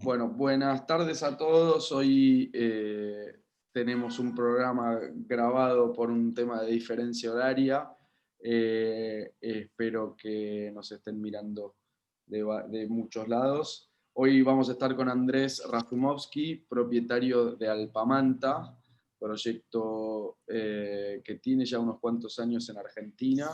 Bueno, buenas tardes a todos. Hoy tenemos un programa grabado por un tema de diferencia horaria. Espero que nos estén mirando de muchos lados. Hoy vamos a estar con Andrés Razumovsky, propietario de Alpamanta, proyecto que tiene ya unos cuantos años en Argentina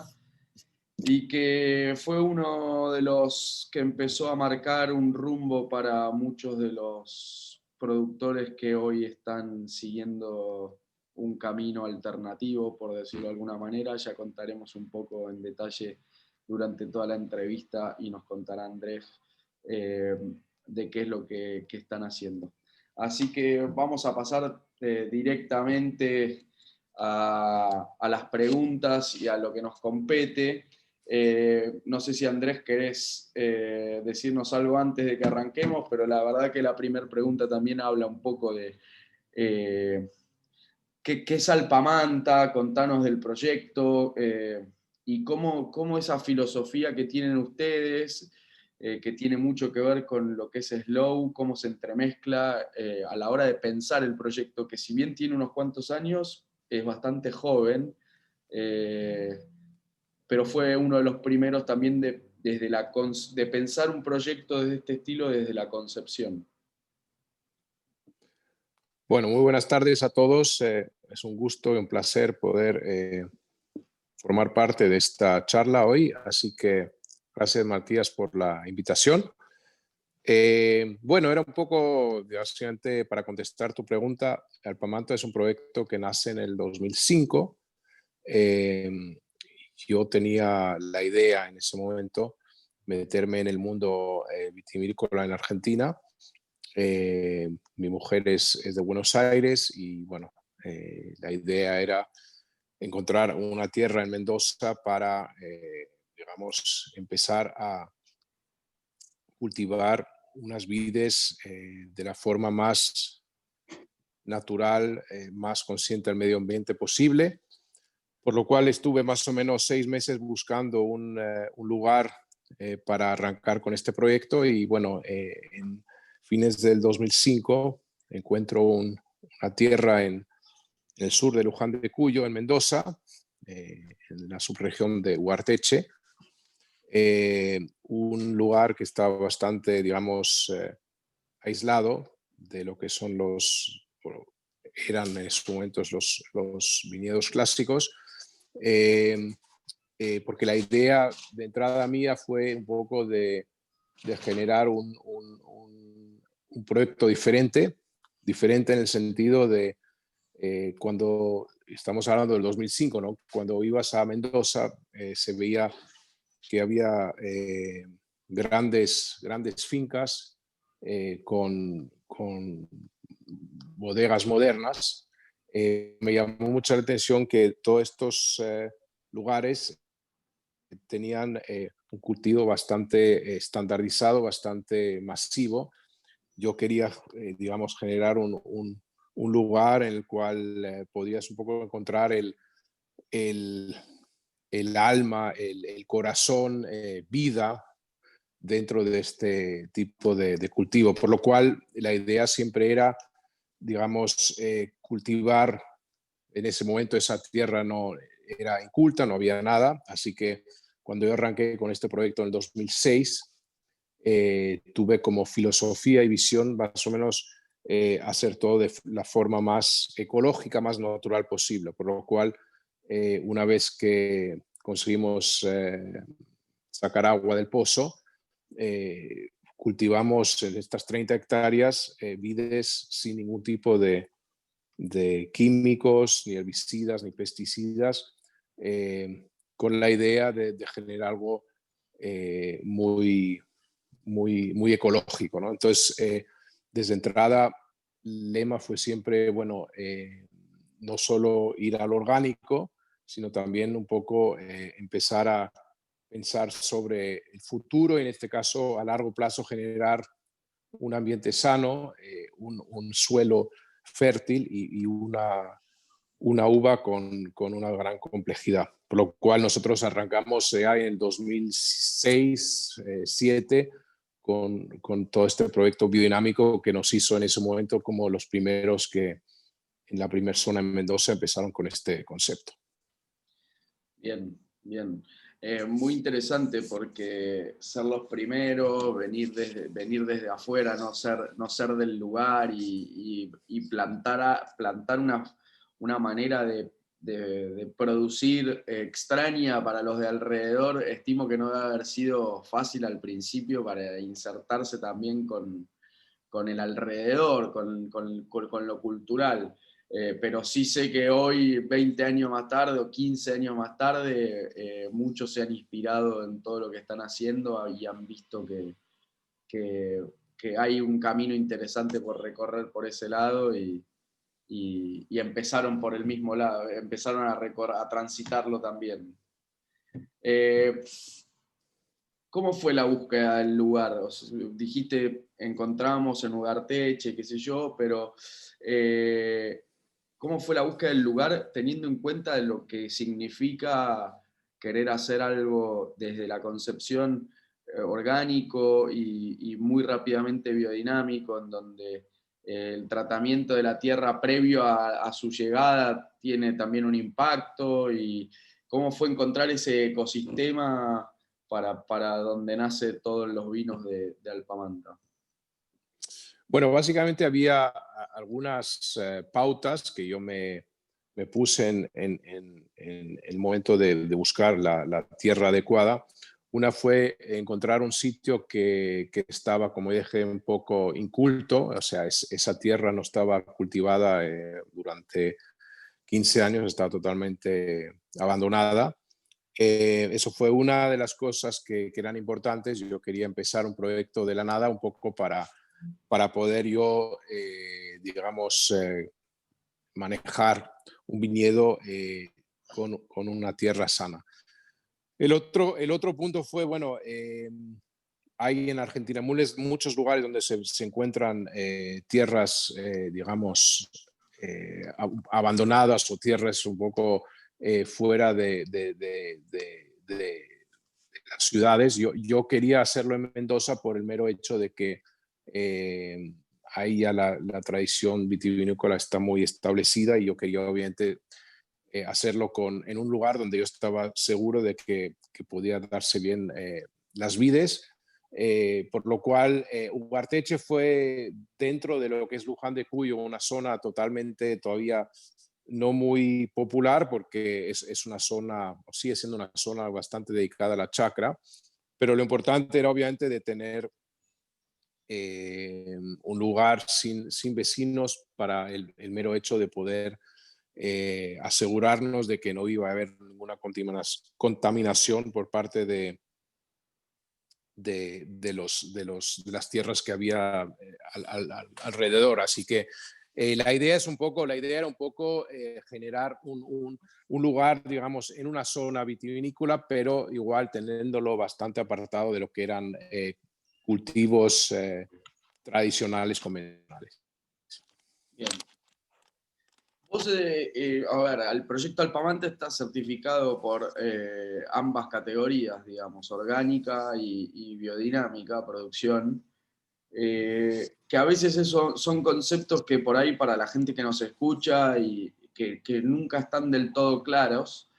y que fue uno de los que empezó a marcar un rumbo para muchos de los productores que hoy están siguiendo un camino alternativo, por decirlo de alguna manera. Ya contaremos un poco en detalle durante toda la entrevista y nos contará Andrés de qué es lo que están haciendo. Así que vamos a pasar directamente a las preguntas y a lo que nos compete. No sé si Andrés querés decirnos algo antes de que arranquemos, pero la verdad que la primera pregunta también habla un poco de qué es Alpamanta, contanos del proyecto y cómo esa filosofía que tienen ustedes, que tiene mucho que ver con lo que es Slow, cómo se entremezcla a la hora de pensar el proyecto, que si bien tiene unos cuantos años, es bastante joven. Pero fue uno de los primeros también de pensar un proyecto de este estilo desde la concepción. Bueno, muy buenas tardes a todos. Es un gusto y un placer poder formar parte de esta charla hoy. Así que gracias, Matías, por la invitación. Bueno, era un poco, básicamente, para contestar tu pregunta. Alpamanta es un proyecto que nace en el 2005. Yo tenía la idea en ese momento meterme en el mundo vitivinícola en Argentina. Mi mujer es de Buenos Aires y bueno, la idea era encontrar una tierra en Mendoza para, digamos, empezar a cultivar unas vides de la forma más natural, más consciente del medio ambiente posible. Por lo cual estuve más o menos 6 meses buscando un lugar para arrancar con este proyecto y bueno, en fines del 2005 encuentro una tierra en el sur de Luján de Cuyo, en Mendoza, en la subregión de Uarteche, un lugar que está bastante, digamos, aislado de lo que son eran en esos momentos los viñedos clásicos, porque la idea de entrada mía fue un poco de generar un proyecto diferente en el sentido de cuando estamos hablando del 2005, ¿no? Cuando ibas a Mendoza se veía que había grandes fincas con bodegas modernas. Me llamó mucho la atención que todos estos lugares tenían un cultivo bastante estandarizado, bastante masivo. Yo quería, digamos, generar un lugar en el cual podías un poco encontrar el alma, el corazón, vida dentro de este tipo de cultivo. Por lo cual la idea siempre era, digamos, cultivar. En ese momento esa tierra no era inculta, no había nada, así que cuando yo arranqué con este proyecto en el 2006, tuve como filosofía y visión más o menos hacer todo de la forma más ecológica, más natural posible, por lo cual una vez que conseguimos sacar agua del pozo, cultivamos en estas 30 hectáreas vides sin ningún tipo de químicos, ni herbicidas, ni pesticidas, con la idea de generar algo muy ecológico, ¿no? Entonces, desde entrada, el lema fue siempre, bueno, no solo ir al orgánico, sino también un poco empezar a pensar sobre el futuro y en este caso a largo plazo generar un ambiente sano, un suelo fértil y una uva con una gran complejidad. Por lo cual nosotros arrancamos ya en 2006-2007 con todo este proyecto biodinámico que nos hizo en ese momento como los primeros que en la primera zona en Mendoza empezaron con este concepto. Bien, bien. Muy interesante porque ser los primeros, venir desde afuera, no ser del lugar y plantar una manera de producir extraña para los de alrededor, estimo que no debe haber sido fácil al principio para insertarse también con el alrededor, con lo cultural. Pero sí sé que hoy, 20 años más tarde o 15 años más tarde, muchos se han inspirado en todo lo que están haciendo y han visto que, que hay un camino interesante por recorrer por ese lado y empezaron por el mismo lado, empezaron a transitarlo también. ¿Cómo fue la búsqueda del lugar? O sea, dijiste, encontramos en Ugarteche, qué sé yo, pero ¿cómo fue la búsqueda del lugar teniendo en cuenta lo que significa querer hacer algo desde la concepción orgánico y muy rápidamente biodinámico, en donde el tratamiento de la tierra previo a su llegada tiene también un impacto? ¿Y cómo fue encontrar ese ecosistema para donde nace todos los vinos de Alpamanta? Bueno, básicamente había algunas pautas que yo me puse en el momento de buscar la tierra adecuada. Una fue encontrar un sitio que estaba, como dije, un poco inculto, o sea, esa tierra no estaba cultivada durante 15 años, estaba totalmente abandonada. Eso fue una de las cosas que eran importantes. Yo quería empezar un proyecto de la nada un poco para poder yo, digamos, manejar un viñedo con una tierra sana. El otro punto fue, bueno, hay en Argentina muchos lugares donde se encuentran tierras, digamos, abandonadas o tierras un poco fuera de las ciudades. Yo quería hacerlo en Mendoza por el mero hecho de que ahí ya la tradición vitivinícola está muy establecida y yo quería obviamente hacerlo en un lugar donde yo estaba seguro de que podía darse bien las vides. Por lo cual, Ugarteche fue dentro de lo que es Luján de Cuyo, una zona totalmente todavía no muy popular porque es una zona, sigue siendo una zona bastante dedicada a la chacra, pero lo importante era obviamente de tener un lugar sin vecinos para el mero hecho de poder asegurarnos de que no iba a haber ninguna contaminación por parte de las tierras que había alrededor. Así que la idea era un poco generar un lugar, digamos, en una zona vitivinícola, pero igual teniéndolo bastante apartado de lo que eran cultivos tradicionales, convencionales. Bien. Vos, a ver, el proyecto Alpamanta está certificado por ambas categorías, digamos, orgánica y biodinámica, producción, que a veces eso son conceptos que por ahí para la gente que nos escucha y que nunca están del todo claros,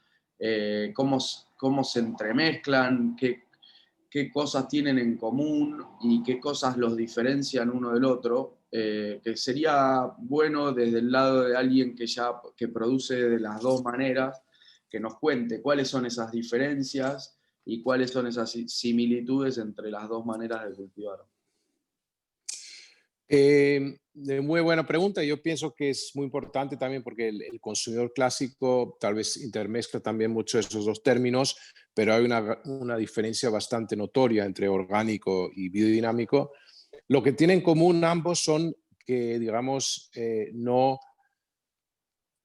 cómo se entremezclan, qué cosas tienen en común y qué cosas los diferencian uno del otro, que sería bueno desde el lado de alguien que produce de las dos maneras, que nos cuente cuáles son esas diferencias y cuáles son esas similitudes entre las dos maneras de cultivar. Muy buena pregunta. Yo pienso que es muy importante también porque el consumidor clásico tal vez intermezcla también mucho esos dos términos, pero hay una diferencia bastante notoria entre orgánico y biodinámico. Lo que tienen en común ambos son que, digamos,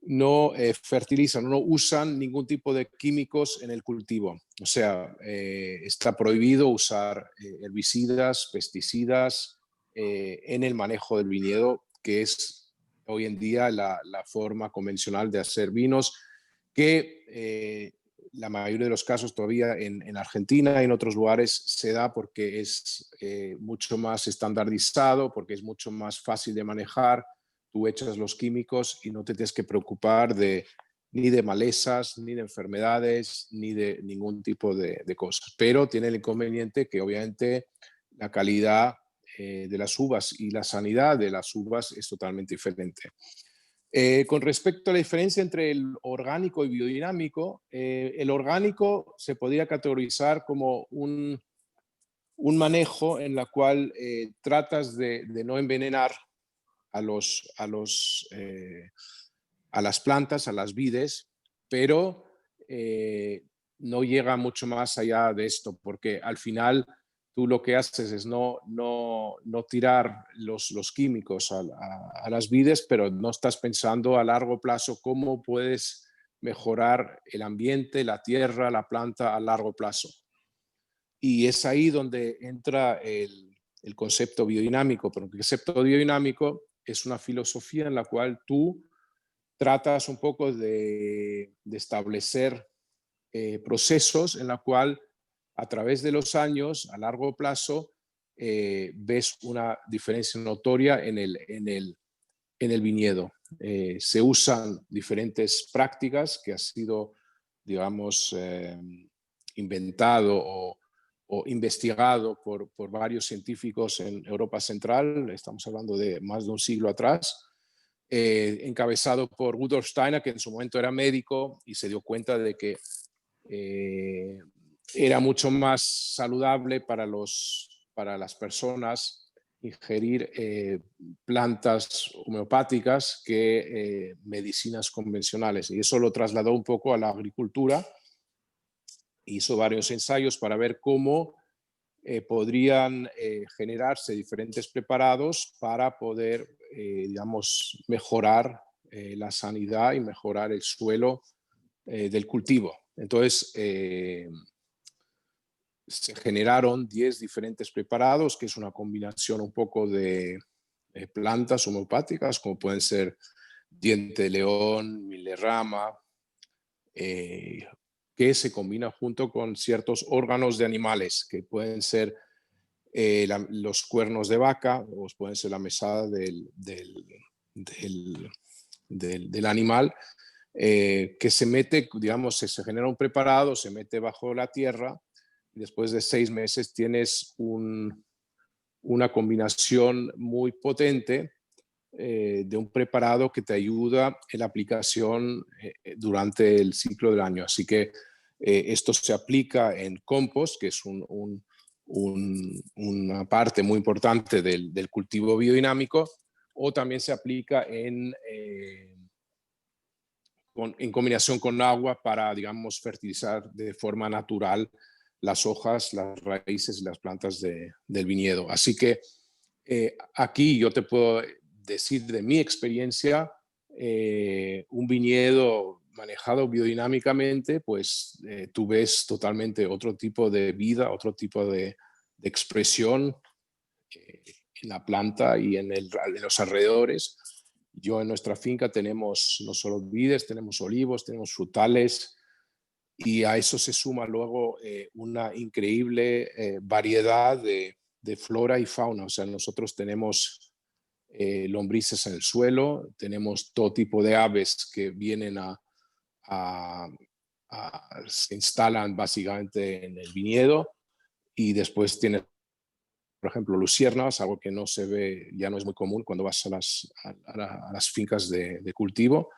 no fertilizan, no usan ningún tipo de químicos en el cultivo. O sea, está prohibido usar herbicidas, pesticidas en el manejo del viñedo, que es hoy en día la forma convencional de hacer vinos, que la mayoría de los casos todavía en Argentina y en otros lugares se da porque es mucho más estandarizado, porque es mucho más fácil de manejar. Tú echas los químicos y no te tienes que preocupar ni de malezas, ni de enfermedades, ni de ningún tipo de cosas. Pero tiene el inconveniente que obviamente la calidad de las uvas y la sanidad de las uvas es totalmente diferente. Con respecto a la diferencia entre el orgánico y biodinámico, el orgánico se podría categorizar como un manejo en la cual tratas de no envenenar a las plantas, a las vides, pero no llega mucho más allá de esto, porque al final tú lo que haces es no tirar los químicos a las vides, pero no estás pensando a largo plazo cómo puedes mejorar el ambiente, la tierra, la planta a largo plazo. Y es ahí donde entra el concepto biodinámico, pero el concepto biodinámico es una filosofía en la cual tú tratas un poco de establecer procesos en la cual a través de los años, a largo plazo, ves una diferencia notoria en el viñedo. Se usan diferentes prácticas que ha sido, digamos, inventado o investigado por varios científicos en Europa Central. Estamos hablando de más de un siglo atrás. Encabezado por Rudolf Steiner, que en su momento era médico y se dio cuenta de que era mucho más saludable para las personas ingerir plantas homeopáticas que medicinas convencionales. Y eso lo trasladó un poco a la agricultura. Hizo varios ensayos para ver cómo podrían generarse diferentes preparados para poder, digamos, mejorar la sanidad y mejorar el suelo del cultivo. Entonces, se generaron 10 diferentes preparados, que es una combinación un poco de plantas homeopáticas, como pueden ser diente de león, milerrama, que se combina junto con ciertos órganos de animales, que pueden ser los cuernos de vaca o pueden ser la mesada del animal, que se mete, digamos, se genera un preparado, se mete bajo la tierra y después de 6 meses tienes una combinación muy potente de un preparado que te ayuda en la aplicación durante el ciclo del año. Así que esto se aplica en compost, que es una parte muy importante del cultivo biodinámico, o también se aplica en combinación con agua para, digamos, fertilizar de forma natural las hojas, las raíces y las plantas del viñedo. Así que aquí yo te puedo decir de mi experiencia, un viñedo manejado biodinámicamente, pues tú ves totalmente otro tipo de vida, otro tipo de expresión en la planta y en los alrededores. En nuestra finca tenemos no solo vides, tenemos olivos, tenemos frutales, y a eso se suma luego una increíble variedad de flora y fauna. O sea, nosotros tenemos lombrices en el suelo, tenemos todo tipo de aves que vienen se instalan básicamente en el viñedo, y después tienes, por ejemplo, luciérnagas, algo que no se ve, ya no es muy común cuando vas a las fincas de cultivo.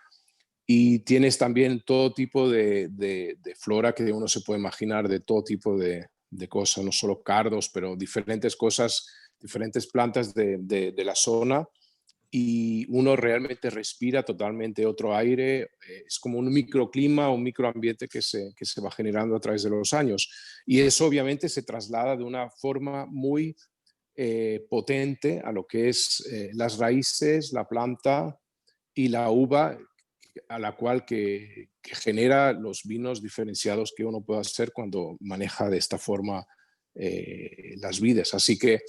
Y tienes también todo tipo de flora que uno se puede imaginar, de todo tipo de cosas, no solo cardos, pero diferentes cosas, diferentes plantas de la zona, y uno realmente respira totalmente otro aire. Es como un microclima, un microambiente que se va generando a través de los años. Y eso obviamente se traslada de una forma muy potente a lo que es las raíces, la planta y la uva, a la cual que genera los vinos diferenciados que uno puede hacer cuando maneja de esta forma las vides. Así que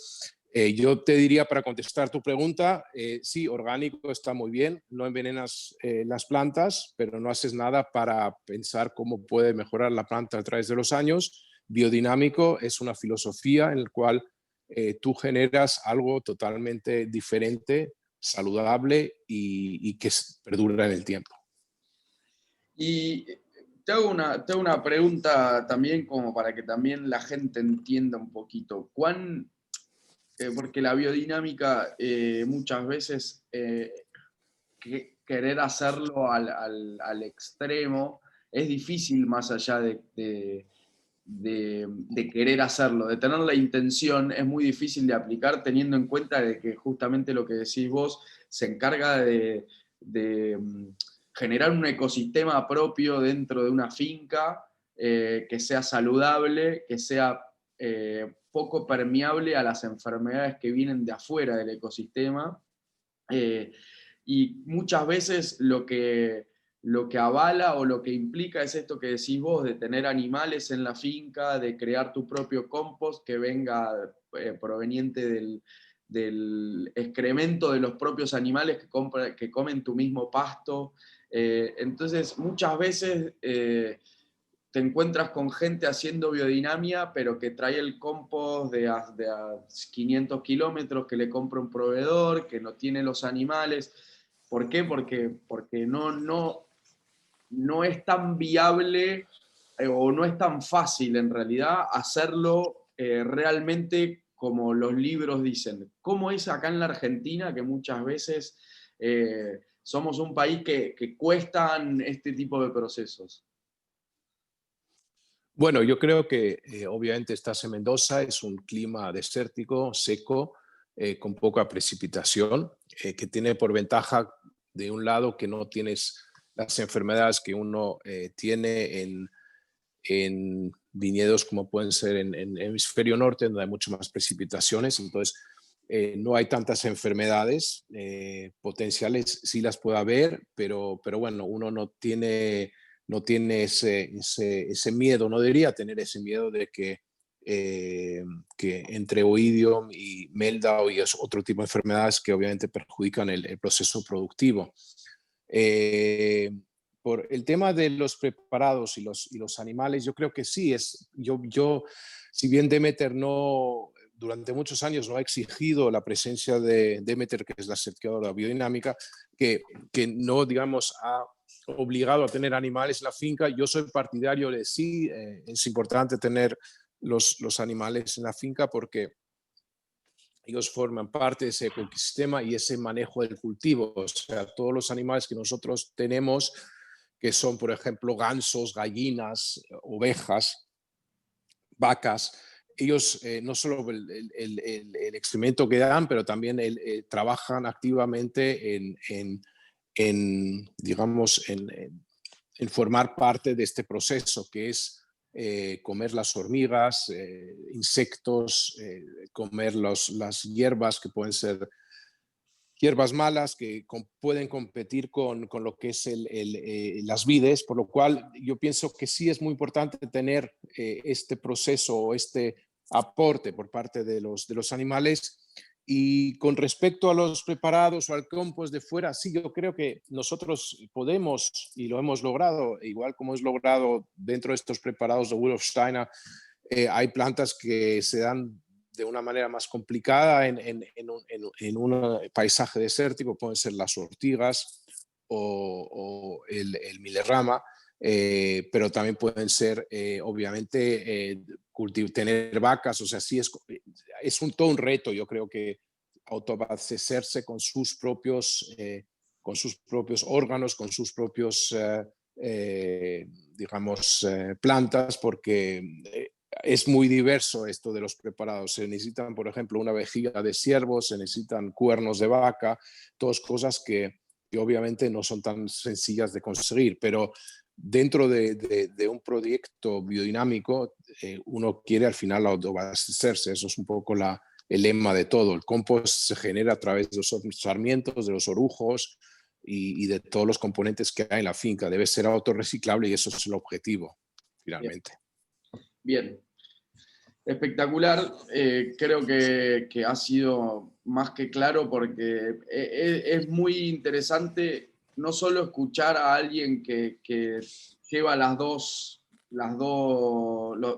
Yo te diría, para contestar tu pregunta, sí, orgánico está muy bien, no envenenas las plantas, pero no haces nada para pensar cómo puede mejorar la planta a través de los años. Biodinámico es una filosofía en la cual tú generas algo totalmente diferente, saludable y que perdura en el tiempo. Y te hago una pregunta también como para que también la gente entienda un poquito. Porque la biodinámica muchas veces querer hacerlo al extremo es difícil más allá de querer hacerlo, de tener la intención, es muy difícil de aplicar teniendo en cuenta de que justamente lo que decís vos se encarga de generar un ecosistema propio dentro de una finca que sea saludable, que sea poco permeable a las enfermedades que vienen de afuera del ecosistema. Eh, y muchas veces lo que avala o lo que implica es esto que decís vos, de tener animales en la finca, de crear tu propio compost que venga proveniente del excremento de los propios animales que comen tu mismo pasto. Entonces, muchas veces te encuentras con gente haciendo biodinamia, pero que trae el compost de a 500 kilómetros, que le compra un proveedor, que no tiene los animales. ¿Por qué? Porque no es tan viable o no es tan fácil en realidad hacerlo realmente como los libros dicen. ¿Cómo es acá en la Argentina que muchas veces somos un país que cuestan este tipo de procesos? Bueno, yo creo que obviamente estás en Mendoza, es un clima desértico, seco, con poca precipitación, que tiene por ventaja, de un lado, que no tienes las enfermedades que uno tiene en viñedos como pueden ser en el hemisferio norte, donde hay mucho más precipitaciones, entonces no hay tantas enfermedades potenciales, sí las puede haber, pero bueno, uno no tiene ese miedo, no debería tener ese miedo de que entre oidium y meldau y otro tipo de enfermedades que obviamente perjudican el proceso productivo. Eh, por el tema de los preparados y los animales, yo creo que sí, si bien Demeter durante muchos años no ha exigido la presencia de Demeter, que es la certificadora biodinámica, que no, digamos, ha obligado a tener animales en la finca. Yo soy partidario de sí, es importante tener los animales en la finca porque ellos forman parte de ese ecosistema y ese manejo del cultivo. O sea, todos los animales que nosotros tenemos, que son, por ejemplo, gansos, gallinas, ovejas, vacas, ellos no solo el excremento que dan, pero también trabajan activamente digamos, en formar parte de este proceso que es comer las hormigas, insectos, comer las hierbas que pueden ser hierbas malas que pueden competir con lo que es las vides, por lo cual yo pienso que sí es muy importante tener este proceso o este aporte por parte de los animales. Y con respecto a los preparados o al compost de fuera, sí, yo creo que nosotros podemos y lo hemos logrado, igual como es logrado dentro de estos preparados de Rudolf Steiner, hay plantas que se dan de una manera más complicada en un paisaje desértico, pueden ser las ortigas o el milerrama, pero también pueden ser, obviamente, tener vacas, o sea, sí es todo un reto, yo creo que autoabastecerse con sus propios órganos, con sus propios, digamos, plantas, porque es muy diverso esto de los preparados. Se necesitan, por ejemplo, una vejiga de ciervo, se necesitan cuernos de vaca, todas cosas que obviamente no son tan sencillas de conseguir, pero dentro de un proyecto biodinámico, uno quiere al final autoabastecerse. Eso es un poco el lema de todo. El compost se genera a través de los sarmientos, de los orujos y de todos los componentes que hay en la finca. Debe ser autorreciclable y eso es el objetivo, Bien. finalmente. Bien. Espectacular, creo que ha sido más que claro porque es muy interesante no solo escuchar a alguien que lleva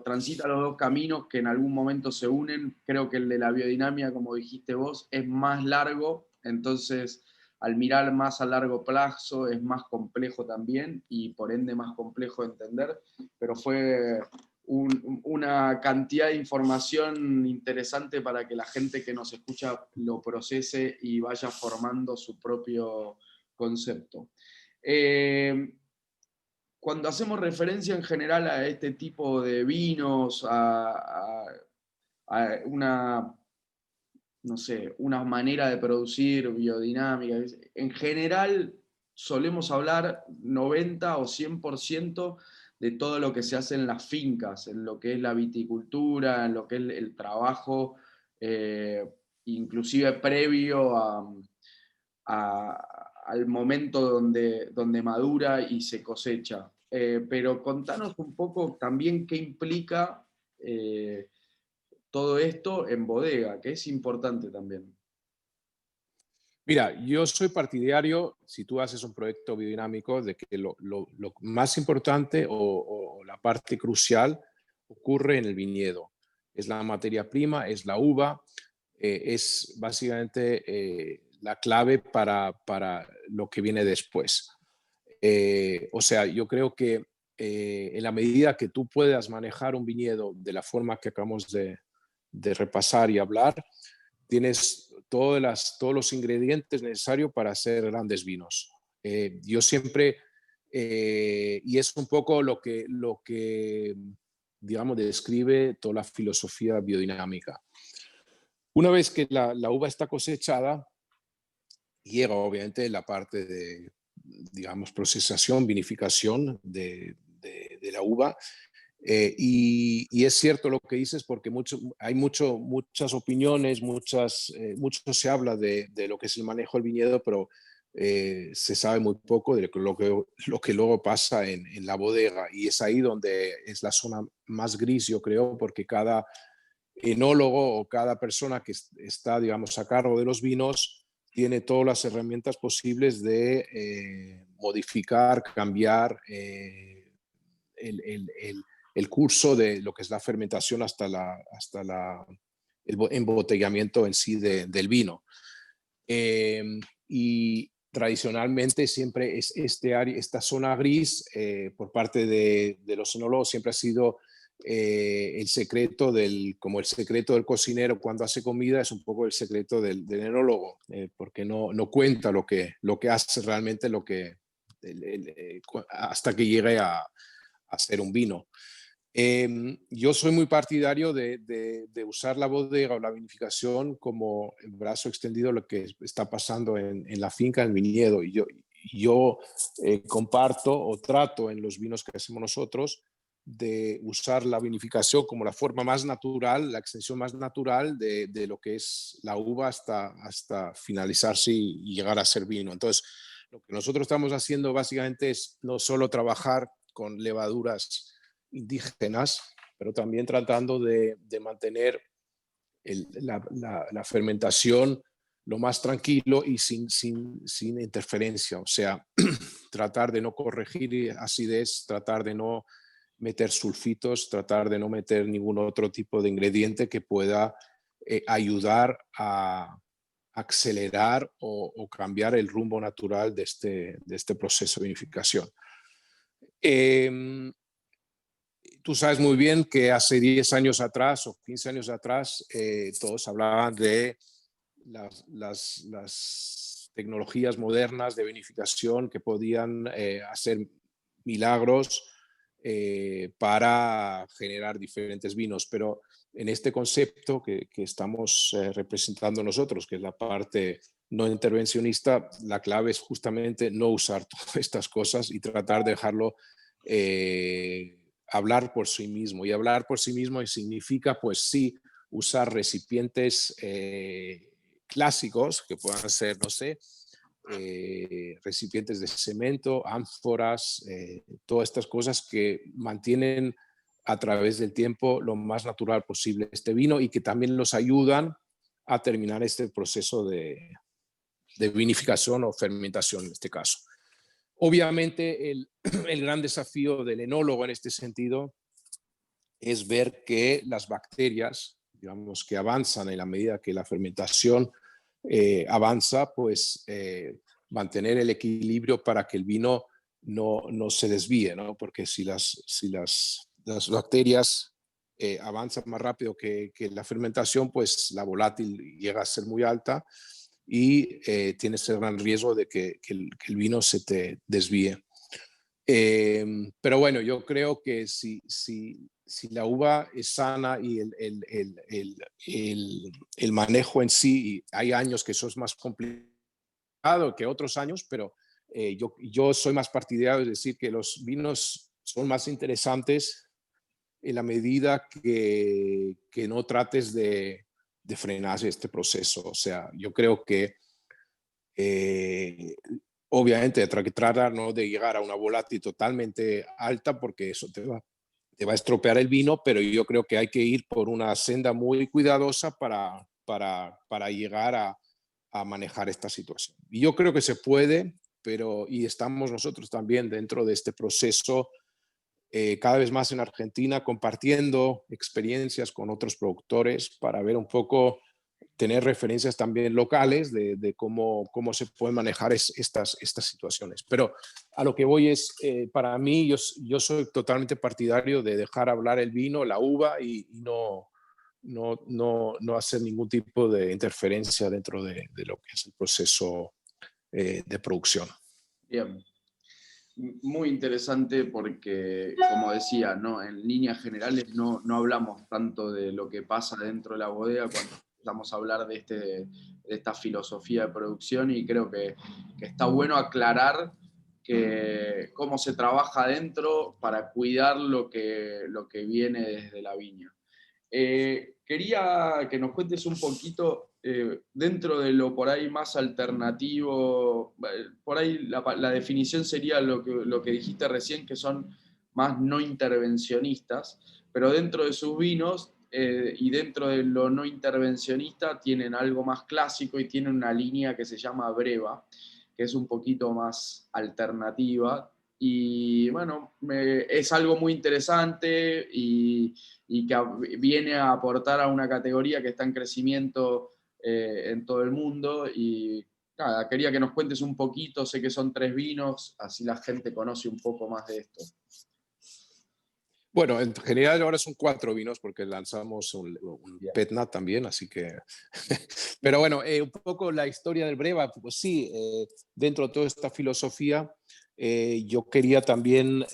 transita los dos caminos que en algún momento se unen. Creo que el de la biodinámica, como dijiste vos, es más largo, entonces al mirar más a largo plazo es más complejo también y por ende más complejo de entender, pero fue una cantidad de información interesante para que la gente que nos escucha lo procese y vaya formando su propio concepto. Cuando hacemos referencia en general a este tipo de vinos, a una, no sé, una manera de producir biodinámica, en general solemos hablar 90 o 100% de todo lo que se hace en las fincas, en lo que es la viticultura, en lo que es el trabajo, eh, inclusive previo al momento donde madura y se cosecha. Pero contanos un poco también qué implica todo esto en bodega, que es importante también. Mira, yo soy partidario, si tú haces un proyecto biodinámico, de que lo más importante o la parte crucial ocurre en el viñedo. Es la materia prima, es la uva, es básicamente la clave para lo que viene después. O sea, yo creo que en la medida que tú puedas manejar un viñedo de la forma que acabamos de repasar y hablar, tienes todos los ingredientes necesarios para hacer grandes vinos. Yo siempre, y es un poco lo que, digamos, describe toda la filosofía biodinámica. Una vez que la uva está cosechada, llega obviamente la parte de, digamos, procesación, vinificación de la uva. Y es cierto lo que dices porque hay muchas opiniones, mucho se habla de lo que es el manejo del viñedo, pero se sabe muy poco de lo que luego pasa en la bodega. Y es ahí donde es la zona más gris, yo creo, porque cada enólogo o cada persona que está, digamos, a cargo de los vinos tiene todas las herramientas posibles de modificar, cambiar el, el, el, el, curso de lo que es la fermentación hasta el embotellamiento en sí del vino. Y tradicionalmente siempre es esta zona gris por parte de los enólogos siempre ha sido el secreto como el secreto del cocinero cuando hace comida es un poco el secreto del enólogo, porque no cuenta lo que hace realmente hasta que llegue a hacer un vino. Yo soy muy partidario de usar la bodega o la vinificación como el brazo extendido de lo que está pasando en la finca, en el viñedo. Y yo comparto o trato en los vinos que hacemos nosotros de usar la vinificación como la forma más natural, la extensión más natural de lo que es la uva hasta finalizarse y llegar a ser vino. Entonces, lo que nosotros estamos haciendo básicamente es no solo trabajar con levaduras indígenas, pero también tratando de mantener la fermentación lo más tranquilo y sin interferencia. O sea, tratar de no corregir acidez, tratar de no meter sulfitos, tratar de no meter ningún otro tipo de ingrediente que pueda ayudar a acelerar o cambiar el rumbo natural de este proceso de vinificación. Tú sabes muy bien que hace 10 años atrás o 15 años atrás todos hablaban de las tecnologías modernas de vinificación que podían hacer milagros para generar diferentes vinos, pero en este concepto que estamos representando nosotros, que es la parte no intervencionista, la clave es justamente no usar todas estas cosas y tratar de dejarlo hablar por sí mismo. Y hablar por sí mismo significa, pues sí, usar recipientes clásicos que puedan ser, no sé, recipientes de cemento, ánforas, todas estas cosas que mantienen a través del tiempo lo más natural posible este vino y que también los ayudan a terminar este proceso de vinificación o fermentación en este caso. Obviamente el gran desafío del enólogo en este sentido es ver que las bacterias, digamos, que avanzan en la medida que la fermentación avanza, pues mantener el equilibrio para que el vino no se desvíe, ¿no? Porque si las bacterias avanzan más rápido que la fermentación, pues la volátil llega a ser muy alta y tienes el gran riesgo de que el vino se te desvíe. Pero bueno, yo creo que si la uva es sana y el manejo en sí, y hay años que eso es más complicado que otros años, pero yo soy más partidario de decir que los vinos son más interesantes en la medida que no trates de frenar este proceso. O sea, yo creo que obviamente tratar no de llegar a una volátil totalmente alta porque eso te va a estropear el vino, pero yo creo que hay que ir por una senda muy cuidadosa para llegar a manejar esta situación. Y yo creo que se puede, y estamos nosotros también dentro de este proceso cada vez más en Argentina compartiendo experiencias con otros productores para ver un poco, tener referencias también locales de cómo se pueden manejar estas situaciones. Pero a lo que voy es, para mí, yo soy totalmente partidario de dejar hablar el vino, la uva y no hacer ningún tipo de interferencia dentro de lo que es el proceso de producción. Bien. Muy interesante porque, como decía, ¿no? En líneas generales no hablamos tanto de lo que pasa dentro de la bodega cuando empezamos a hablar de esta filosofía de producción, y creo que está bueno aclarar cómo se trabaja adentro para cuidar lo que viene desde la viña. Quería que nos cuentes un poquito, dentro de lo por ahí más alternativo, por ahí la definición sería lo que dijiste recién, que son más no intervencionistas, pero dentro de sus vinos y dentro de lo no intervencionista tienen algo más clásico y tienen una línea que se llama Breva, que es un poquito más alternativa. Y bueno, es algo muy interesante y que viene a aportar a una categoría que está en crecimiento en todo el mundo. Y nada, quería que nos cuentes un poquito, sé que son 3 vinos, así la gente conoce un poco más de esto. Bueno, en general ahora son 4 vinos porque lanzamos un Petnat también, así que... Pero bueno, un poco la historia del Breva, pues sí, dentro de toda esta filosofía, yo quería también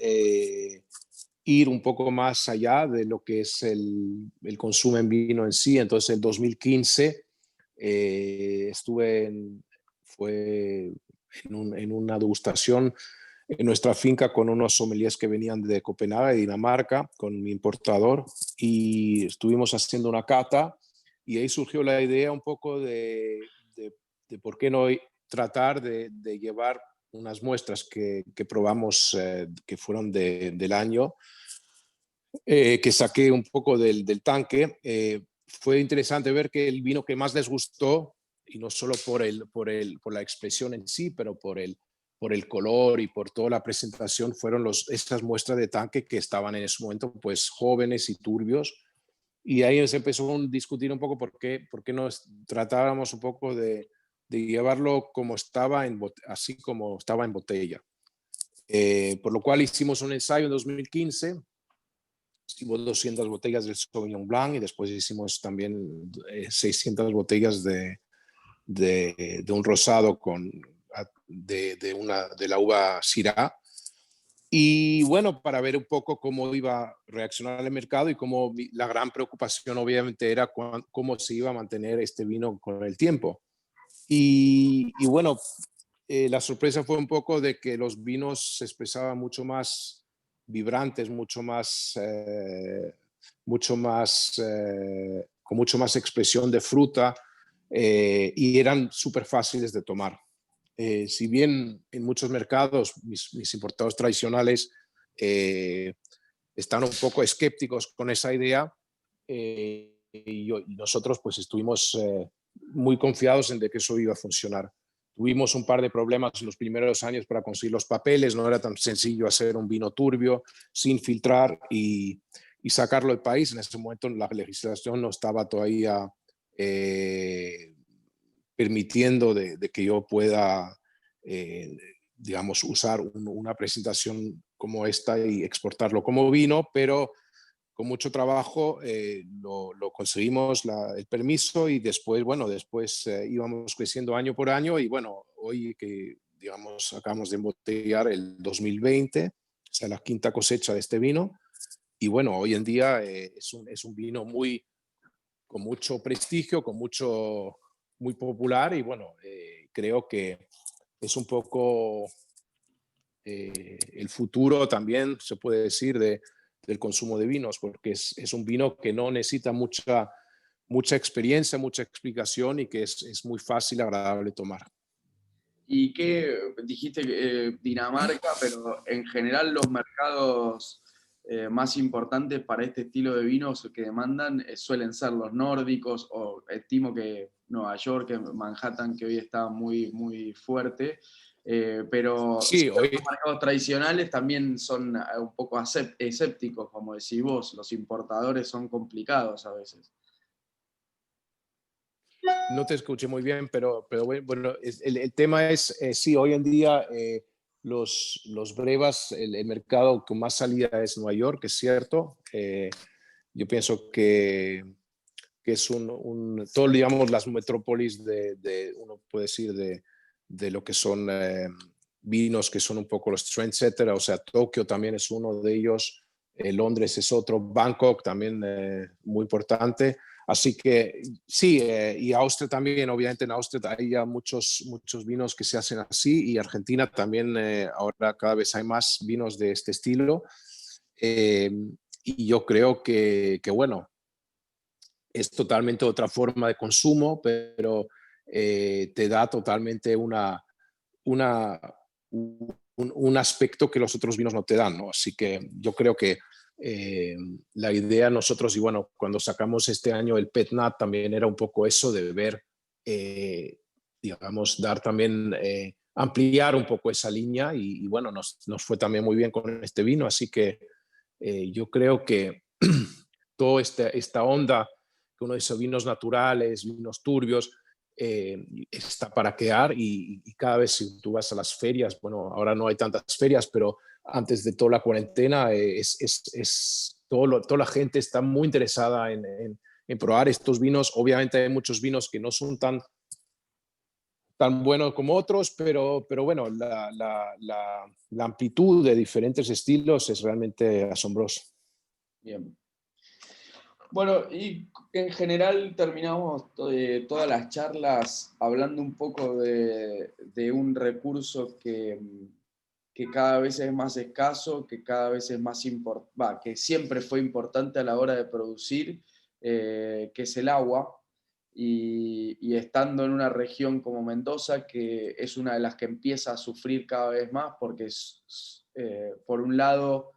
ir un poco más allá de lo que es el consumo en vino en sí. Entonces, en 2015 fue en una degustación en nuestra finca con unos sommeliers que venían de Copenhague, de Dinamarca, con mi importador, y estuvimos haciendo una cata y ahí surgió la idea un poco de por qué no tratar de llevar unas muestras que probamos, que fueron del año, que saqué un poco del tanque. Fue interesante ver que el vino que más les gustó, y no solo por la expresión en sí, pero por el color y por toda la presentación, fueron estas muestras de tanque que estaban en ese momento pues jóvenes y turbios. Y ahí se empezó a discutir un poco por qué no tratábamos un poco de llevarlo como estaba así como estaba en botella. Por lo cual hicimos un ensayo en 2015. Hicimos 200 botellas del Sauvignon Blanc y después hicimos también 600 botellas de un rosado de la uva Syrah. Y bueno, para ver un poco cómo iba a reaccionar el mercado y cómo la gran preocupación obviamente era cómo se iba a mantener este vino con el tiempo. Y bueno, la sorpresa fue un poco de que los vinos se expresaban mucho más vibrantes, con mucho más expresión de fruta, y eran súper fáciles de tomar. Si bien en muchos mercados, mis importados tradicionales, están un poco escépticos con esa idea, y nosotros pues estuvimos muy confiados en de que eso iba a funcionar. Tuvimos un par de problemas en los primeros años para conseguir los papeles, no era tan sencillo hacer un vino turbio sin filtrar y sacarlo del país. En ese momento la legislación no estaba todavía permitiendo de que yo pueda, digamos, usar una presentación como esta y exportarlo como vino, pero con mucho trabajo lo conseguimos el permiso y después, bueno, después íbamos creciendo año por año y bueno, hoy que, digamos, acabamos de embotellar el 2020, o sea, la quinta cosecha de este vino, y bueno, hoy en día es un vino con mucho prestigio, muy popular y bueno, creo que es un poco el futuro también, se puede decir, del consumo de vinos, porque es un vino que no necesita mucha experiencia, mucha explicación y que es muy fácil, agradable tomar. ¿Y qué dijiste? Dinamarca, pero en general los mercados más importantes para este estilo de vinos que demandan suelen ser los nórdicos, o estimo que Nueva York, Manhattan, que hoy está muy, muy fuerte, pero Sí, ciertos hoy, mercados tradicionales también son un poco escépticos, como decís vos, los importadores son complicados a veces. no te escuché muy bien, pero bueno, el tema es, sí, hoy en día los brevas, el mercado con más salida es Nueva York, es cierto. Yo pienso que es todo, digamos, las metrópolis uno puede decir, de lo que son vinos que son un poco los trendsetters, o sea, Tokio también es uno de ellos, Londres es otro, Bangkok también muy importante. Así que sí, y Austria también, obviamente en Austria hay ya muchos vinos que se hacen así y Argentina también, ahora cada vez hay más vinos de este estilo. Eh, y yo creo que bueno, es totalmente otra forma de consumo, pero te da totalmente una, un aspecto que los otros vinos no te dan, ¿no? Así que yo creo que la idea nosotros, y bueno, cuando sacamos este año el PetNat también era un poco eso de ver, digamos, dar también, ampliar un poco esa línea y bueno, nos fue también muy bien con este vino, así que yo creo que toda esta onda que uno dice vinos naturales, vinos turbios, está para quedar y cada vez si tú vas a las ferias, bueno, ahora no hay tantas ferias, pero antes de toda la cuarentena toda la gente está muy interesada en probar estos vinos. Obviamente hay muchos vinos que no son tan buenos como otros, pero bueno, la amplitud de diferentes estilos es realmente asombrosa. Bien. Bueno, y en general terminamos todas las charlas hablando un poco de un recurso que cada vez es más escaso, que cada vez es más que siempre fue importante a la hora de producir, que es el agua. Y estando en una región como Mendoza, que es una de las que empieza a sufrir cada vez más, porque por un lado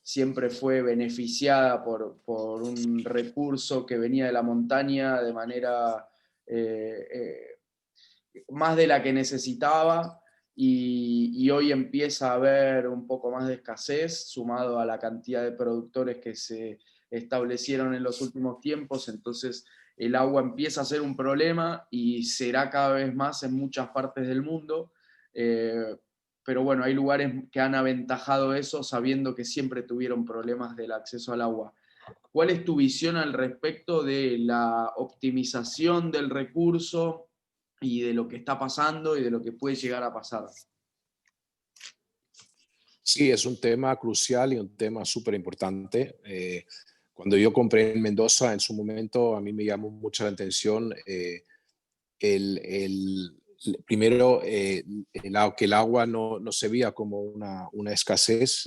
siempre fue beneficiada por un recurso que venía de la montaña de manera más de la que necesitaba, y hoy empieza a haber un poco más de escasez, sumado a la cantidad de productores que se establecieron en los últimos tiempos. Entonces el agua empieza a ser un problema y será cada vez más en muchas partes del mundo. Pero bueno, hay lugares que han aventajado eso sabiendo que siempre tuvieron problemas del acceso al agua. ¿Cuál es tu visión al respecto de la optimización del recurso y de lo que está pasando y de lo que puede llegar a pasar? Sí, es un tema crucial y un tema súper importante. Cuando yo compré en Mendoza en su momento, a mí me llamó mucho la atención primero que el agua no se veía como una escasez.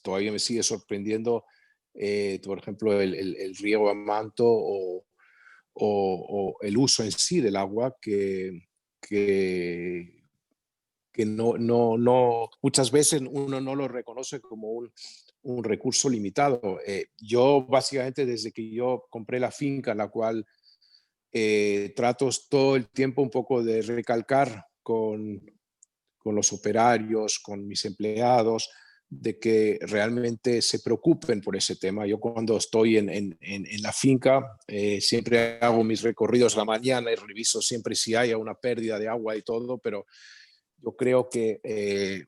Todavía me sigue sorprendiendo, por ejemplo, el riego a manto o el uso en sí del agua que que muchas veces uno no lo reconoce como un recurso limitado. Yo básicamente desde que yo compré la finca, la cual trato todo el tiempo un poco de recalcar con los operarios, con mis empleados, de que realmente se preocupen por ese tema. Yo cuando estoy en la finca siempre hago mis recorridos la mañana y reviso siempre si hay una pérdida de agua y todo, pero yo creo que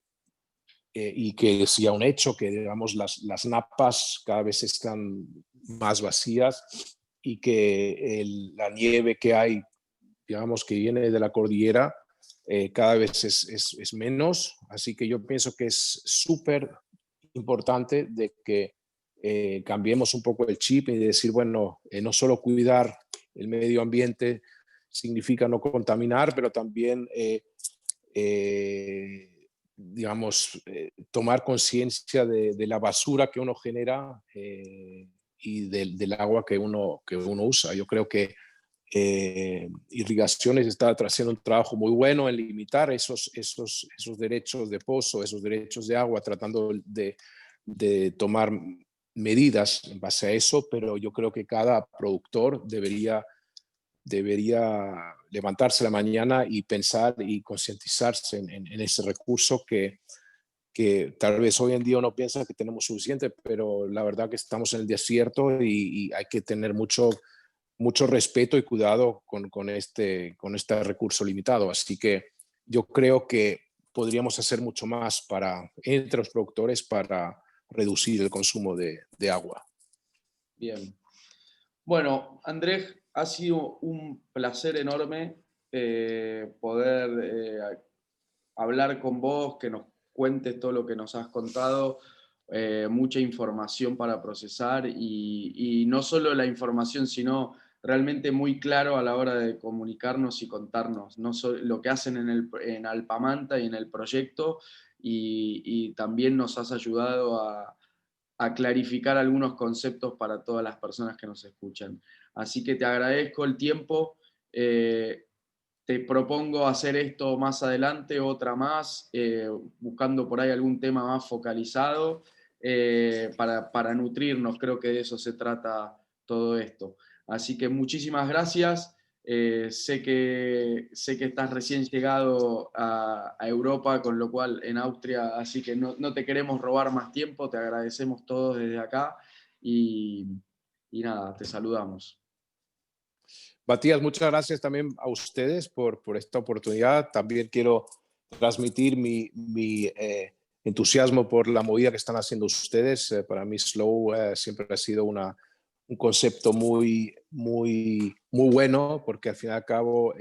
y que sí un hecho que digamos las napas cada vez están más vacías y que la nieve que hay, digamos, que viene de la cordillera, cada vez es menos. Así que yo pienso que es súper importante de que cambiemos un poco el chip y de decir, bueno, no solo cuidar el medio ambiente significa no contaminar, pero también, digamos, tomar conciencia de la basura que uno genera y del agua que uno usa. Yo creo que Irrigaciones está haciendo un trabajo muy bueno en limitar esos derechos de pozo, esos derechos de agua, tratando de tomar medidas en base a eso, pero yo creo que cada productor debería levantarse la mañana y pensar y concientizarse en ese recurso que tal vez hoy en día uno piensa que tenemos suficiente, pero la verdad que estamos en el desierto y hay que tener mucho respeto y cuidado con este recurso limitado. Así que yo creo que podríamos hacer mucho más entre los productores para reducir el consumo de agua. Bien. Bueno, Andrés, ha sido un placer enorme poder hablar con vos, que nos cuentes todo lo que nos has contado, mucha información para procesar y no solo la información, sino realmente muy claro a la hora de comunicarnos y contarnos no lo que hacen en Alpamanta y en el proyecto y también nos has ayudado a clarificar algunos conceptos para todas las personas que nos escuchan. Así que te agradezco el tiempo. Te propongo hacer esto más adelante, otra más, buscando por ahí algún tema más focalizado para nutrirnos. Creo que de eso se trata todo esto. Así que muchísimas gracias. Sé que estás recién llegado a Europa, con lo cual en Austria, así que no te queremos robar más tiempo, te agradecemos todos desde acá y nada, te saludamos. Matías, muchas gracias también a ustedes por esta oportunidad. También quiero transmitir mi entusiasmo por la movida que están haciendo ustedes. Para mí Slow siempre ha sido un concepto muy bueno, porque al fin y al cabo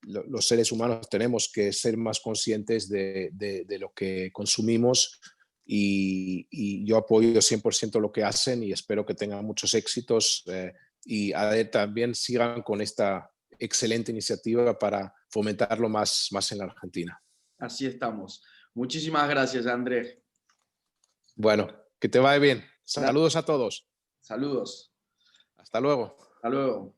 los seres humanos tenemos que ser más conscientes de lo que consumimos y yo apoyo 100% lo que hacen y espero que tengan muchos éxitos y también sigan con esta excelente iniciativa para fomentarlo más en la Argentina. Así estamos. Muchísimas gracias, Andrés. Bueno, que te vaya bien. Saludos a todos. Saludos. Hasta luego. Hasta luego.